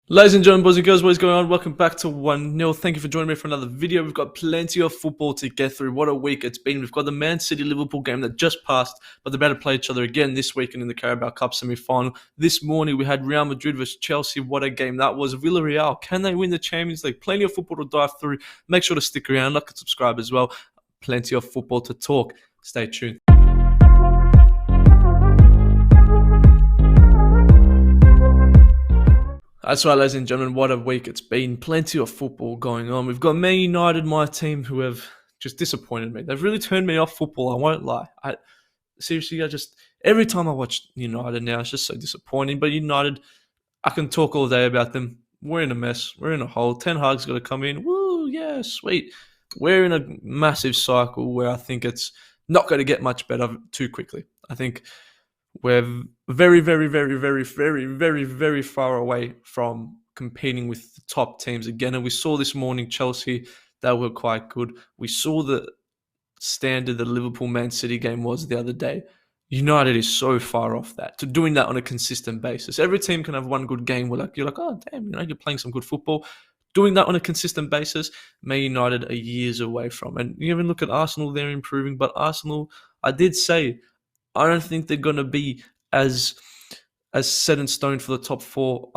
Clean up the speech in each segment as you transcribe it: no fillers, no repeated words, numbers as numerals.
Ladies and gentlemen, boys and girls, what is going on? Welcome back to 1 nil. Thank you for joining me for another video. We've got plenty of football to get through. What a week it's been. We've got the Man City Liverpool game that just passed, but they're about to play each other again this weekend in the Carabao Cup semi-final. This morning we had Real Madrid versus Chelsea. What a game that was. Villarreal, can they win the Champions League? Plenty of football to dive through. Make sure to stick around, like and subscribe as well. Plenty of football to talk. Stay tuned. That's right, ladies and gentlemen, what a week it's been. Plenty of football going on. We've got Man United, my team, who have just disappointed me. They've really turned me off football, I won't lie. Seriously, every time I watch United now, it's just so disappointing. But United, I can talk all day about them. We're in a mess. We're in a hole. Ten Hag's got to come in. Woo, yeah, sweet. We're in a massive cycle where I think it's not going to get much better too quickly. I think we're very, very, very, very, very, very, very far away from competing with the top teams again. And we saw this morning Chelsea, they were quite good. We saw the standard the Liverpool Man City game was the other day. United is so far off that, to doing that on a consistent basis. Every team can have one good game where you're like, oh, damn, you're playing some good football. Doing that on a consistent basis, Man United are years away from. And you even look at Arsenal, they're improving. But Arsenal, I did say, I don't think they're going to be as set in stone for the top four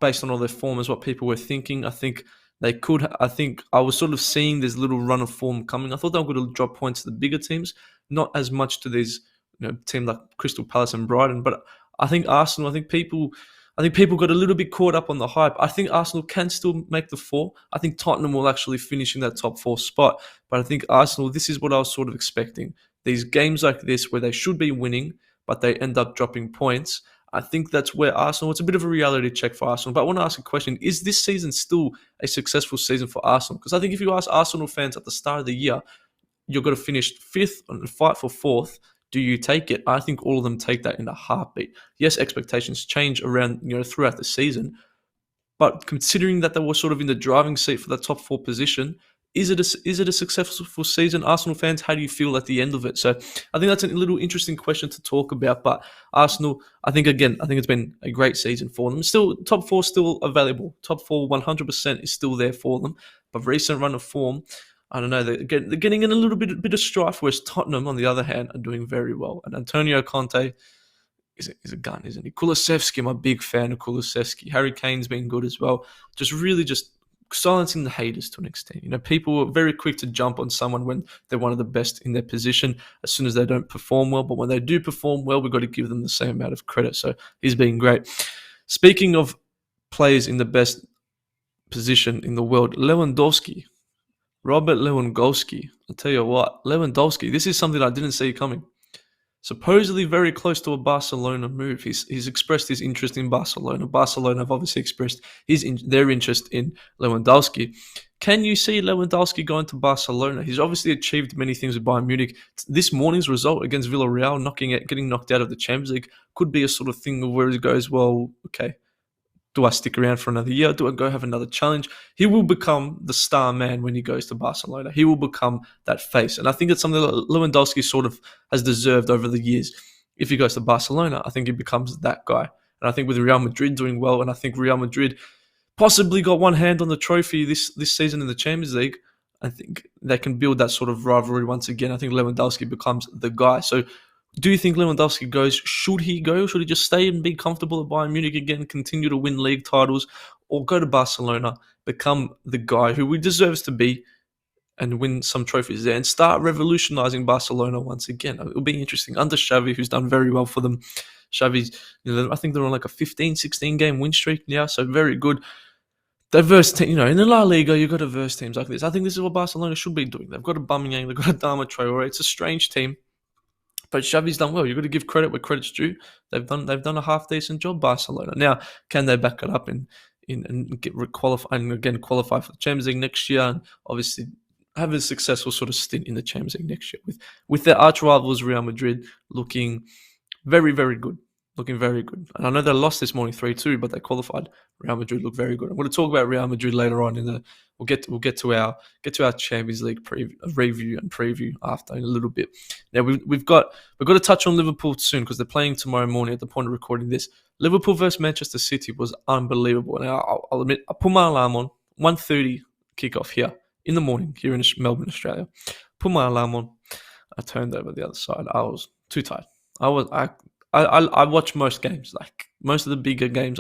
based on all their form as what people were thinking. I think they could. I think I was sort of seeing this little run of form coming. I thought they were going to drop points to the bigger teams, not as much to these teams like Crystal Palace and Brighton. But I think Arsenal. I think people got a little bit caught up on the hype. I think Arsenal can still make the four. I think Tottenham will actually finish in that top four spot. But I think Arsenal, this is what I was sort of expecting. These games like this where they should be winning, but they end up dropping points. I think that's where Arsenal, it's a bit of a reality check for Arsenal. But I want to ask a question. Is this season still a successful season for Arsenal? Because I think if you ask Arsenal fans at the start of the year, you're going to finish fifth and fight for fourth. Do you take it? I think all of them take that in a heartbeat. Yes, expectations change around, throughout the season. But considering that they were sort of in the driving seat for the top four position, is it a successful season? Arsenal fans, how do you feel at the end of it? So I think that's a little interesting question to talk about. But Arsenal, I think it's been a great season for them. Still, top four still available. Top four 100% is still there for them. But recent run of form, I don't know, they're getting in a little bit of strife, whereas Tottenham, on the other hand, are doing very well. And Antonio Conte is a gun, isn't he? Kulusevski, I'm a big fan of Kulusevski. Harry Kane's been good as well. Just silencing the haters to an extent. People are very quick to jump on someone when they're one of the best in their position as soon as they don't perform well. But when they do perform well, we've got to give them the same amount of credit. So he's been great. Speaking of players in the best position in the world, Robert Lewandowski. I'll tell you what, Lewandowski, this is something I didn't see coming. Supposedly very close to a Barcelona move. He's expressed his interest in Barcelona. Barcelona have obviously expressed their interest in Lewandowski. Can you see Lewandowski going to Barcelona? He's obviously achieved many things with Bayern Munich. This morning's result against Villarreal, getting knocked out of the Champions League, could be a sort of thing where he goes, well, okay, do I stick around for another year? Do I go have another challenge? He will become the star man when he goes to Barcelona. He will become that face. And I think it's something that Lewandowski sort of has deserved over the years. If he goes to Barcelona, I think he becomes that guy. And I think with Real Madrid doing well, and I think Real Madrid possibly got one hand on the trophy this season in the Champions League, I think they can build that sort of rivalry once again. I think Lewandowski becomes the guy. So do you think Lewandowski goes? Should he go? Should he just stay and be comfortable at Bayern Munich again, continue to win league titles, or go to Barcelona, become the guy who he deserves to be and win some trophies there and start revolutionizing Barcelona once again? It'll be interesting. Under Xavi, who's done very well for them. Xavi's, I think they're on like a 15, 16 game win streak now, so very good. Diverse team, in the La Liga, you've got diverse teams like this. I think this is what Barcelona should be doing. They've got a Aubameyang, they've got a Adama Traore. It's a strange team. But Xavi's done well. You've got to give credit where credit's due. They've done a half decent job, Barcelona. Now, can they back it up and qualify for the Champions League next year, and obviously have a successful sort of stint in the Champions League next year with their arch rivals Real Madrid looking very, very good. Looking very good. And I know they lost this morning 3-2, but they qualified. Real Madrid look very good. I'm going to talk about Real Madrid later on we'll get to our Champions League review and preview after in a little bit. Now we've got to touch on Liverpool soon because they're playing tomorrow morning at the point of recording this. Liverpool versus Manchester City was unbelievable. And I'll admit, I put my alarm on, 1:30 kickoff here in the morning here in Melbourne, Australia. Put my alarm on. I turned over the other side. I was too tired. I watch most games, like most of the bigger games.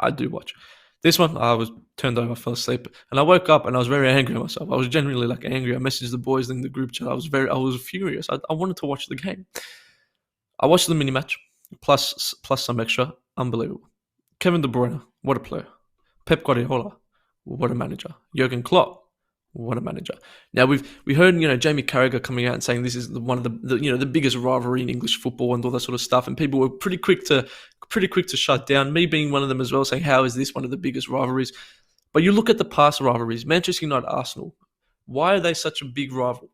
I do watch. This one, I was turned over, I fell asleep, and I woke up and I was very angry at myself. I was genuinely like angry. I messaged the boys in the group chat. I was furious. I wanted to watch the game. I watched the mini match plus some extra. Unbelievable. Kevin De Bruyne, what a player. Pep Guardiola, what a manager. Jurgen Klopp, what a manager. Now we heard Jamie Carragher coming out and saying this is one of the biggest rivalry in English football and all that sort of stuff, and people were pretty quick to shut down. Me being one of them as well, saying how is this one of the biggest rivalries? But you look at the past rivalries, Manchester United, Arsenal. Why are they such a big rival?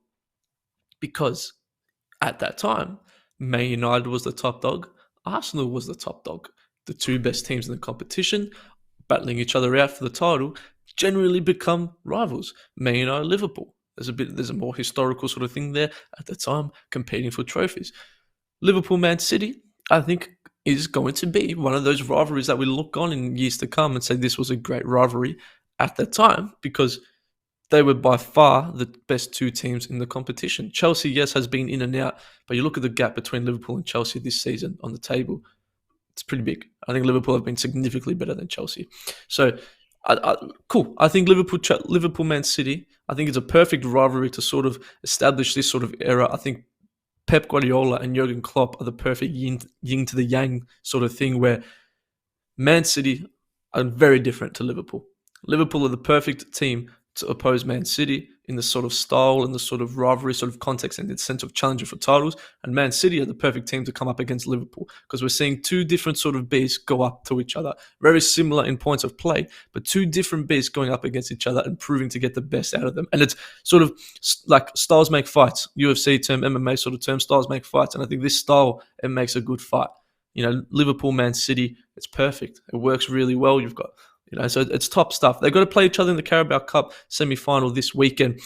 Because at that time, Man United was the top dog, Arsenal was the top dog. The two best teams in the competition, battling each other out for the title, generally become rivals. Man United, Liverpool. There's a more historical sort of thing there at the time, competing for trophies. Liverpool, Man City, I think, is going to be one of those rivalries that we look on in years to come and say this was a great rivalry at that time because they were by far the best two teams in the competition. Chelsea, yes, has been in and out, but you look at the gap between Liverpool and Chelsea this season on the table, it's pretty big. I think Liverpool have been significantly better than Chelsea. So, cool. I think Liverpool, Man City, I think it's a perfect rivalry to sort of establish this sort of era. I think Pep Guardiola and Jurgen Klopp are the perfect yin to the yang sort of thing where Man City are very different to Liverpool. Liverpool are the perfect team to oppose Man City in the sort of style and the sort of rivalry sort of context and the sense of challenger for titles. And Man City are the perfect team to come up against Liverpool because we're seeing two different sort of beasts go up to each other. Very similar in points of play, but two different beasts going up against each other and proving to get the best out of them. And it's sort of like styles make fights. UFC term, MMA sort of term, styles make fights. And I think this style, it makes a good fight. Liverpool, Man City, it's perfect. It works really well. You've got so it's top stuff. They've got to play each other in the Carabao Cup semi-final this weekend.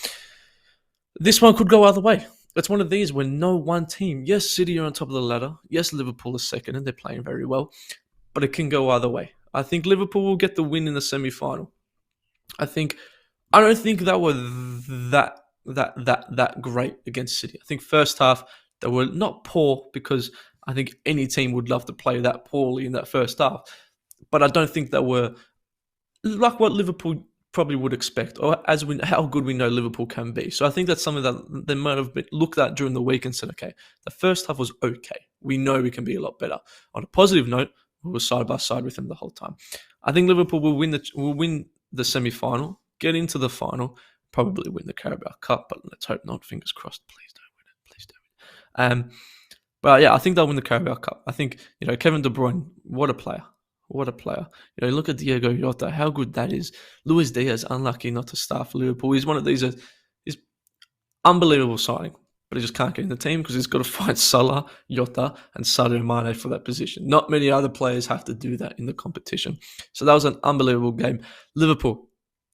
This one could go either way. It's one of these where no one team, yes, City are on top of the ladder. Yes, Liverpool is second and they're playing very well, but it can go either way. I think Liverpool will get the win in the semi-final. I don't think that were that great against City. I think first half they were not poor because I think any team would love to play that poorly in that first half, but I don't think they were like what Liverpool probably would expect, or how good we know Liverpool can be. So I think that's something that they might have looked at during the week and said, okay, the first half was okay. We know we can be a lot better. On a positive note, we were side by side with them the whole time. I think Liverpool will win the semi-final, get into the final, probably win the Carabao Cup, but let's hope not. Fingers crossed. Please don't win it. Please don't win it. But yeah, I think they'll win the Carabao Cup. I think, Kevin De Bruyne, what a player. What a player. Look at Diego Jota, how good that is. Luis Diaz, unlucky not to start for Liverpool. He's one of these, he's unbelievable signing, but he just can't get in the team because he's got to fight Salah, Jota, and Sadio Mane for that position. Not many other players have to do that in the competition. So that was an unbelievable game. Liverpool,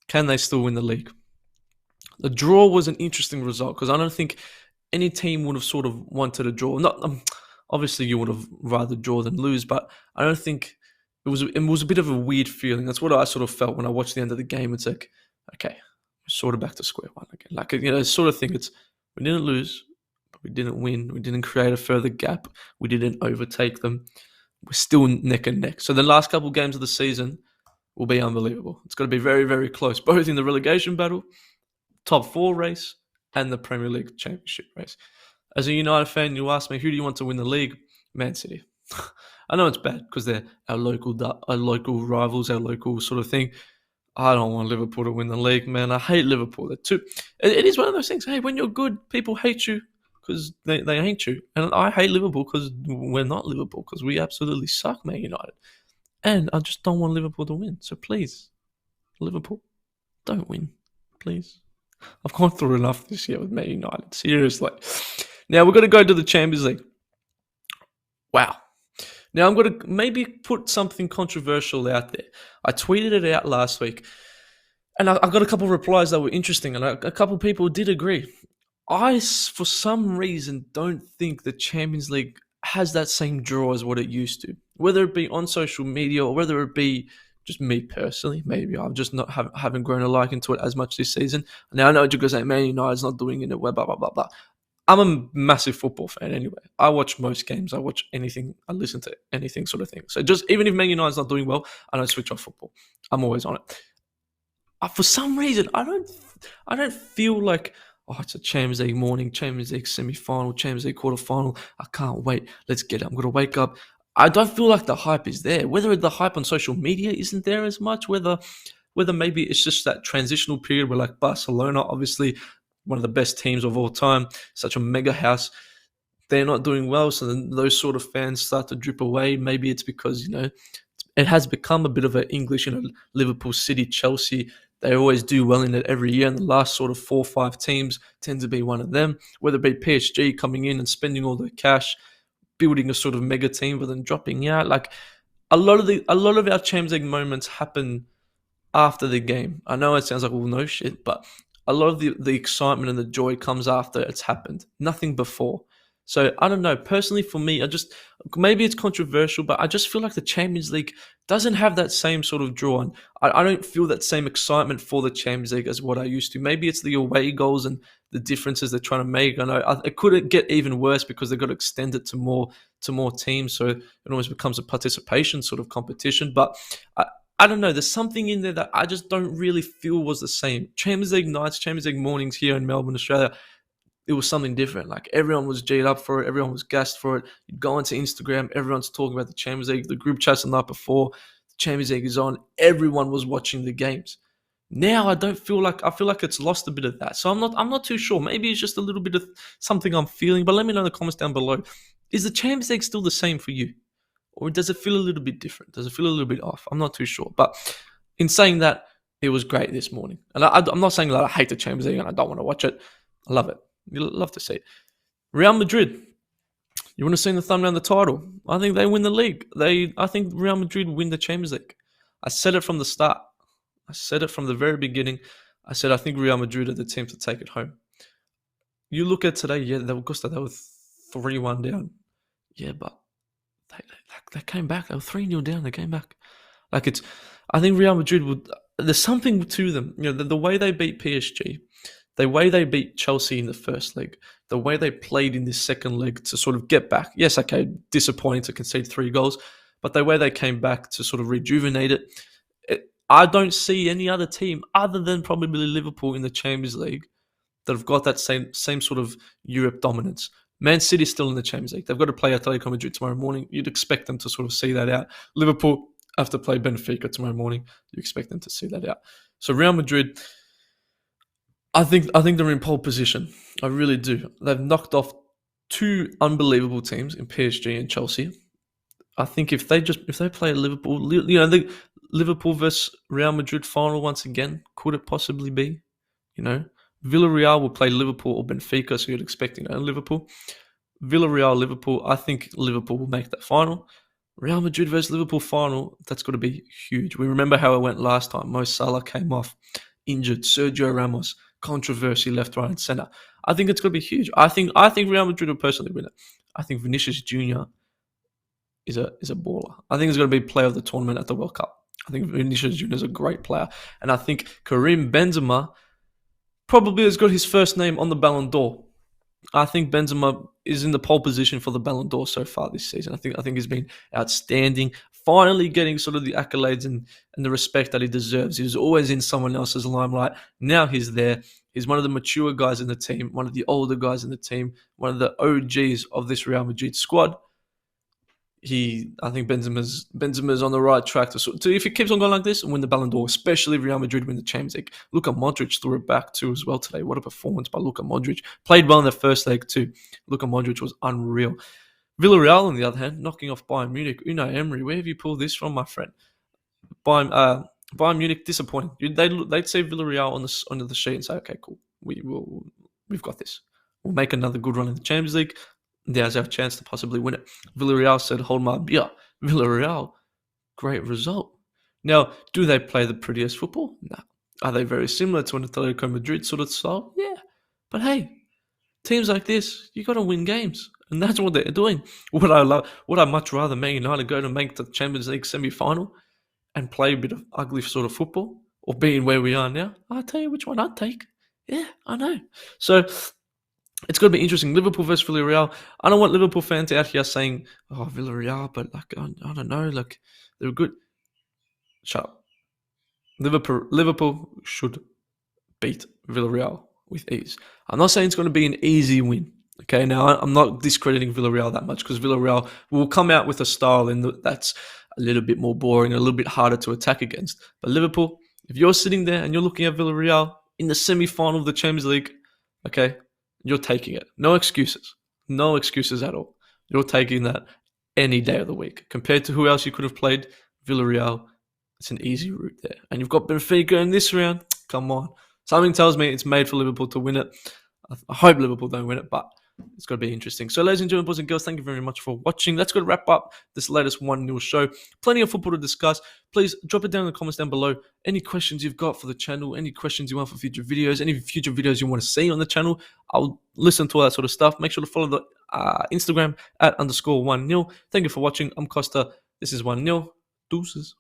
can they still win the league? The draw was an interesting result because I don't think any team would have sort of wanted a draw. Obviously, you would have rather draw than lose, but I don't think it was a bit of a weird feeling. That's what I sort of felt when I watched the end of the game. It's like, okay, we're sort of back to square one again. Like, sort of thing. We didn't lose, but we didn't win. We didn't create a further gap. We didn't overtake them. We're still neck and neck. So the last couple of games of the season will be unbelievable. It's going to be very, very close, both in the relegation battle, top 4 race, and the Premier League Championship race. As a United fan, you ask me, who do you want to win the league? Man City. I know it's bad because they're our local rivals, our local sort of thing. I don't want Liverpool to win the league, man. I hate Liverpool. It is one of those things. Hey, when you're good, people hate you because they hate you. And I hate Liverpool because we're not Liverpool, because we absolutely suck, Man United. And I just don't want Liverpool to win. So please, Liverpool, don't win, please. I've gone through enough this year with Man United. Seriously. Now we're going to go to the Champions League. Wow. Now, I'm going to maybe put something controversial out there. I tweeted it out last week, and I got a couple of replies that were interesting, and a couple of people did agree. I, for some reason, don't think the Champions League has that same draw as what it used to. Whether it be on social media or whether it be just me personally, maybe I've just not haven't grown a liking to it as much this season. Now I know you're going to say, man, United's not doing it well, blah blah blah blah. I'm a massive football fan anyway. I watch most games. I watch anything. I listen to anything sort of thing. So just even if Man United's not doing well, I don't switch off football. I'm always on it. For some reason, I don't feel like, oh, it's a Champions League morning, Champions League semi-final, Champions League quarter-final. I can't wait. Let's get it. I'm gonna wake up. I don't feel like the hype is there. Whether the hype on social media isn't there as much, whether maybe it's just that transitional period where, like, Barcelona, obviously one of the best teams of all time, such a mega house, they're not doing well, so then those sort of fans start to drip away. Maybe it's because it has become a bit of an English, Liverpool, City, Chelsea. They always do well in it every year, and the last sort of 4 or 5 teams tend to be one of them. Whether it be PSG coming in and spending all their cash, building a sort of mega team, but then dropping out. Like a lot of our Champions League moments happen after the game. I know it sounds like, well, no shit, but a lot of the excitement and the joy comes after it's happened, nothing before. So I don't know. Personally, for me, maybe it's controversial, but I just feel like the Champions League doesn't have that same sort of draw. And I don't feel that same excitement for the Champions League as what I used to. Maybe it's the away goals and the differences they're trying to make. I know it could get even worse because they've got to extend it to more teams, so it almost becomes a participation sort of competition. But I don't know. There's something in there that I just don't really feel was the same. Champions League nights, Champions League mornings here in Melbourne, Australia, it was something different. Like everyone was G'd up for it. Everyone was gassed for it. You'd go onto Instagram. Everyone's talking about the Champions League. The group chats the night before. The Champions League is on. Everyone was watching the games. Now I feel like it's lost a bit of that. So I'm not too sure. Maybe it's just a little bit of something I'm feeling. But let me know in the comments down below. Is the Champions League still the same for you? Or does it feel a little bit different? Does it feel a little bit off? I'm not too sure. But in saying that, it was great this morning. And I'm not saying that I hate the Champions League and I don't want to watch it. I love it. You love to see it. Real Madrid. You want to see the thumbnail and the title? I think they win the league. I think Real Madrid win the Champions League. I said it from the start. I said it from the very beginning. I said I think Real Madrid are the team to take it home. You look at today, yeah, they were 3-1 down. Yeah, but they came back. They were 3-0 down. They came back. I think Real Madrid would. There's something to them. The way they beat PSG, the way they beat Chelsea in the first leg, the way they played in this second leg to sort of get back. Yes, okay, disappointing to concede 3 goals, but the way they came back to sort of rejuvenate it. I don't see any other team other than probably Liverpool in the Champions League that have got that same sort of Europe dominance. Man City's still in the Champions League. They've got to play Atletico Madrid tomorrow morning. You'd expect them to sort of see that out. Liverpool have to play Benfica tomorrow morning. You expect them to see that out. So Real Madrid, I think they're in pole position. I really do. They've knocked off 2 unbelievable teams in PSG and Chelsea. I think if they play Liverpool, the Liverpool versus Real Madrid final once again, could it possibly be? Villarreal will play Liverpool or Benfica, so you'd expect Liverpool. Villarreal, Liverpool. I think Liverpool will make that final. Real Madrid versus Liverpool final, that's got to be huge. We remember how it went last time. Mo Salah came off injured. Sergio Ramos, controversy left, right, and centre. I think it's going to be huge. I think Real Madrid will personally win it. I think Vinicius Jr. is a baller. I think he's going to be player of the tournament at the World Cup. I think Vinicius Jr. is a great player. And I think Karim Benzema probably has got his first name on the Ballon d'Or. I think Benzema is in the pole position for the Ballon d'Or so far this season. I think he's been outstanding, finally getting sort of the accolades and the respect that he deserves. He was always in someone else's limelight. Now he's there. He's one of the mature guys in the team, one of the older guys in the team, one of the OGs of this Real Madrid squad. I think Benzema's on the right track to if he keeps on going like this and win the Ballon d'Or, especially if Real Madrid win the Champions League. Luka Modric threw it back too as well today. What a performance by Luka Modric. Played well in the first leg too. Luka Modric was unreal. Villarreal, on the other hand, knocking off Bayern Munich. Unai Emery, where have you pulled this from, my friend? Bayern Munich, disappointing. They'd say Villarreal on the sheet and say, okay, cool. We've got this. We'll make another good run in the Champions League. There's our chance to possibly win it. Villarreal said, hold my beer. Villarreal, great result. Now, do they play the prettiest football? No. Are they very similar to an Atletico Madrid sort of style? Yeah. But hey, teams like this, you got to win games. And that's what they're doing. Would I much rather Man United go to make the Champions League semi-final and play a bit of ugly sort of football, or being where we are now? I'll tell you which one I'd take. Yeah, I know. So it's going to be interesting. Liverpool versus Villarreal. I don't want Liverpool fans out here saying, "Oh, Villarreal," but like I don't know, like they're good. Shut up. Liverpool should beat Villarreal with ease. I'm not saying it's going to be an easy win. Okay, now I'm not discrediting Villarreal that much, because Villarreal will come out with a style that's a little bit more boring, a little bit harder to attack against. But Liverpool, if you're sitting there and you're looking at Villarreal in the semi-final of the Champions League, okay, you're taking it. No excuses. No excuses at all. You're taking that any day of the week. Compared to who else you could have played, Villarreal, it's an easy route there. And you've got Benfica in this round. Come on. Something tells me it's made for Liverpool to win it. I hope Liverpool don't win it, but it's going to be interesting. So, ladies and gentlemen, boys and girls, thank you very much for watching. That's going to wrap up this latest 1 0 show. Plenty of football to discuss. Please drop it down in the comments down below. Any questions you've got for the channel, any questions you want for future videos, any future videos you want to see on the channel, I'll listen to all that sort of stuff. Make sure to follow the Instagram at _1 0. Thank you for watching. I'm Costa. This is 1 0. Deuces.